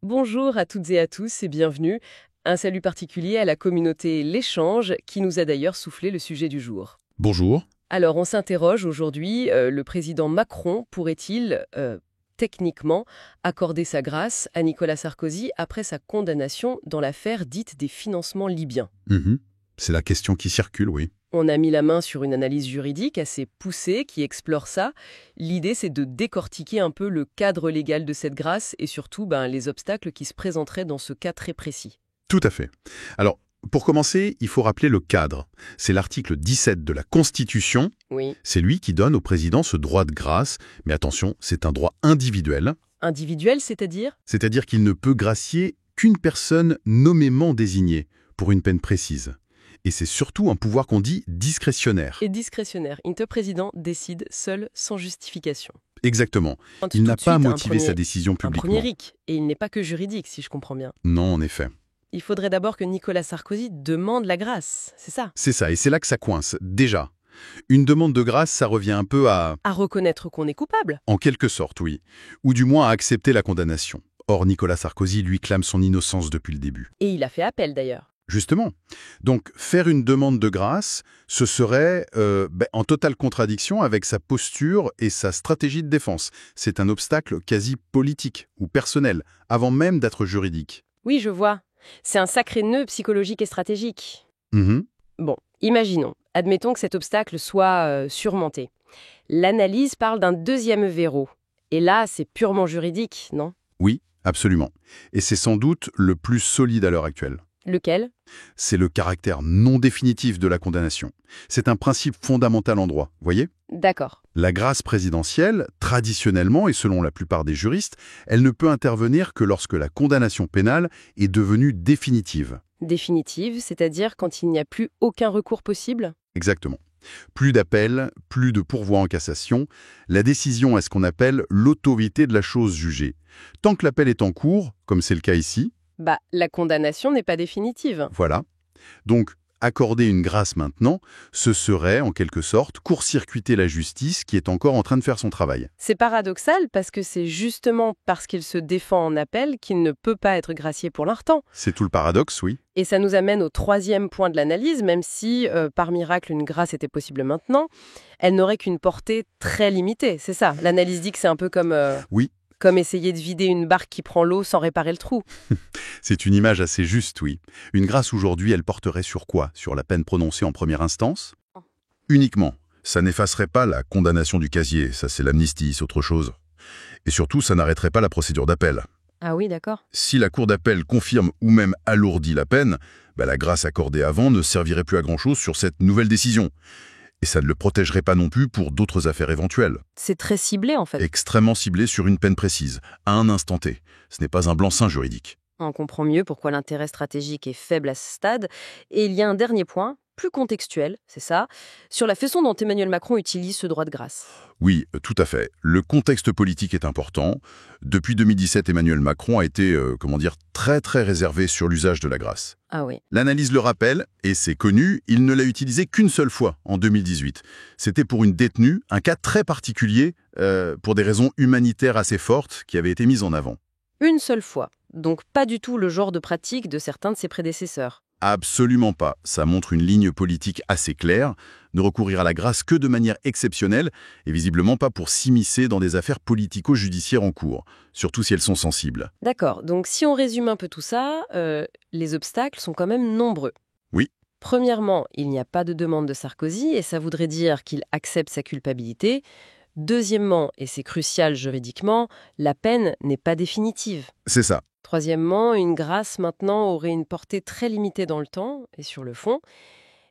Bonjour à toutes et à tous et bienvenue. Un salut particulier à la communauté L'Échange qui nous a d'ailleurs soufflé le sujet du jour. Bonjour. Alors on s'interroge aujourd'hui, le président Macron pourrait-il techniquement accorder sa grâce à Nicolas Sarkozy après sa condamnation dans l'affaire dite des financements libyens? C'est la question qui circule, oui. On a mis la main sur une analyse juridique assez poussée qui explore ça. L'idée, c'est de décortiquer un peu le cadre légal de cette grâce et surtout les obstacles qui se présenteraient dans ce cas très précis. Tout à fait. Alors, pour commencer, il faut rappeler le cadre. C'est l'article 17 de la Constitution. Oui. C'est lui qui donne au président ce droit de grâce. Mais attention, c'est un droit individuel. Individuel, c'est-à-dire? C'est-à-dire qu'il ne peut gracier qu'une personne nommément désignée pour une peine précise. Et c'est surtout un pouvoir qu'on dit discrétionnaire. Et discrétionnaire. Le président décide seul, sans justification. Exactement. Pointe Il n'a tout de pas à suite motiver sa décision un publiquement. premier hic. Et il n'est pas que juridique, si je comprends bien. Non, en effet. Il faudrait d'abord que Nicolas Sarkozy demande la grâce, c'est ça? C'est ça, et c'est là que ça coince. Déjà, une demande de grâce, ça revient un peu à... À reconnaître qu'on est coupable. En quelque sorte, oui. Ou du moins à accepter la condamnation. Or, Nicolas Sarkozy lui clame son innocence depuis le début. Et il a fait appel d'ailleurs. Justement. Donc, faire une demande de grâce, ce serait en totale contradiction avec sa posture et sa stratégie de défense. C'est un obstacle quasi politique ou personnel, avant même d'être juridique. Oui, je vois. C'est un sacré nœud psychologique et stratégique. Mhm. Bon, imaginons. Admettons que cet obstacle soit surmonté. L'analyse parle d'un deuxième verrou. Et là, c'est purement juridique, non? Oui, absolument. Et c'est sans doute le plus solide à l'heure actuelle. Lequel? C'est le caractère non définitif de la condamnation. C'est un principe fondamental en droit, voyez? D'accord. La grâce présidentielle, traditionnellement et selon la plupart des juristes, elle ne peut intervenir que lorsque la condamnation pénale est devenue définitive. Définitive, c'est-à-dire quand il n'y a plus aucun recours possible? Exactement. Plus d'appel, plus de pourvoi en cassation, la décision est ce qu'on appelle l'autorité de la chose jugée. Tant que l'appel est en cours, comme c'est le cas ici, La condamnation n'est pas définitive. voilà. Donc, accorder une grâce maintenant, ce serait, en quelque sorte, court-circuiter la justice qui est encore en train de faire son travail. C'est paradoxal parce que c'est justement parce qu'il se défend en appel qu'il ne peut pas être gracié pour l'instant. C'est tout le paradoxe, oui. Et ça nous amène au troisième point de l'analyse, même si, par miracle, une grâce était possible maintenant, elle n'aurait qu'une portée très limitée, c'est ça. L'analyse dit que c'est un peu comme... Oui. Comme essayer de vider une barque qui prend l'eau sans réparer le trou. C'est une image assez juste, oui. Une grâce aujourd'hui, elle porterait sur quoi? Sur la peine prononcée en première instance? Uniquement. Ça n'effacerait pas la condamnation du casier, ça c'est l'amnistie, c'est autre chose. Et surtout, ça n'arrêterait pas la procédure d'appel. Ah oui, d'accord. Si la cour d'appel confirme ou même alourdit la peine, la grâce accordée avant ne servirait plus à grand-chose sur cette nouvelle décision. Et ça ne le protégerait pas non plus pour d'autres affaires éventuelles. C'est très ciblé en fait. Extrêmement ciblé sur une peine précise, à un instant T. Ce n'est pas un blanc-seing juridique. On comprend mieux pourquoi l'intérêt stratégique est faible à ce stade. Et il y a un dernier point, plus contextuel, c'est ça, sur la façon dont Emmanuel Macron utilise ce droit de grâce. Oui, tout à fait. Le contexte politique est important. Depuis 2017, Emmanuel Macron a été, très très réservé sur l'usage de la grâce. Ah oui. L'analyse le rappelle, et c'est connu, il ne l'a utilisé qu'une seule fois, en 2018. C'était pour une détenue, un cas très particulier, pour des raisons humanitaires assez fortes, qui avaient été mises en avant. Une seule fois. Donc pas du tout le genre de pratique de certains de ses prédécesseurs. Absolument pas. Ça montre une ligne politique assez claire, ne recourir à la grâce que de manière exceptionnelle, et visiblement pas pour s'immiscer dans des affaires politico-judiciaires en cours, surtout si elles sont sensibles. D'accord, donc si on résume un peu tout ça, les obstacles sont quand même nombreux. Oui. Premièrement, il n'y a pas de demande de Sarkozy, et ça voudrait dire qu'il accepte sa culpabilité. Deuxièmement, et c'est crucial juridiquement, la peine n'est pas définitive. C'est ça. Troisièmement, une grâce maintenant aurait une portée très limitée dans le temps et sur le fond.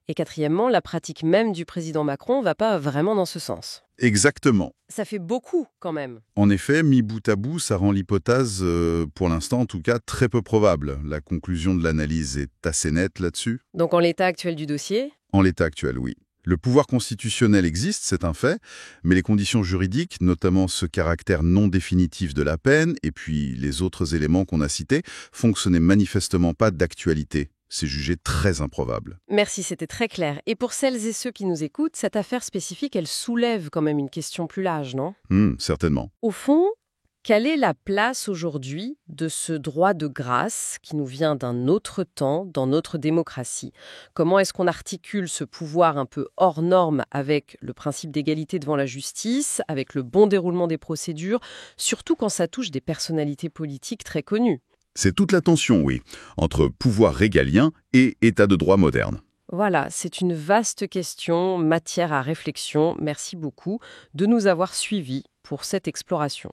Et quatrièmement, la pratique même du président Macron ne va pas vraiment dans ce sens. Exactement. Ça fait beaucoup quand même. En effet, mis bout à bout, ça rend l'hypothèse, pour l'instant en tout cas, très peu probable. La conclusion de l'analyse est assez nette là-dessus. Donc en l'état actuel du dossier? En l'état actuel, oui. Le pouvoir constitutionnel existe, c'est un fait, mais les conditions juridiques, notamment ce caractère non définitif de la peine, et puis les autres éléments qu'on a cités, font que ce n'est manifestement pas d'actualité. C'est jugé très improbable. Merci, c'était très clair. Et pour celles et ceux qui nous écoutent, cette affaire spécifique, elle soulève quand même une question plus large, non? Certainement. Au fond, Quelle est la place aujourd'hui de ce droit de grâce qui nous vient d'un autre temps dans notre démocratie? Comment est-ce qu'on articule ce pouvoir un peu hors norme avec le principe d'égalité devant la justice, avec le bon déroulement des procédures, surtout quand ça touche des personnalités politiques très connues? C'est toute la tension, oui, entre pouvoir régalien et état de droit moderne. Voilà, c'est une vaste question, matière à réflexion. Merci beaucoup de nous avoir suivis pour cette exploration.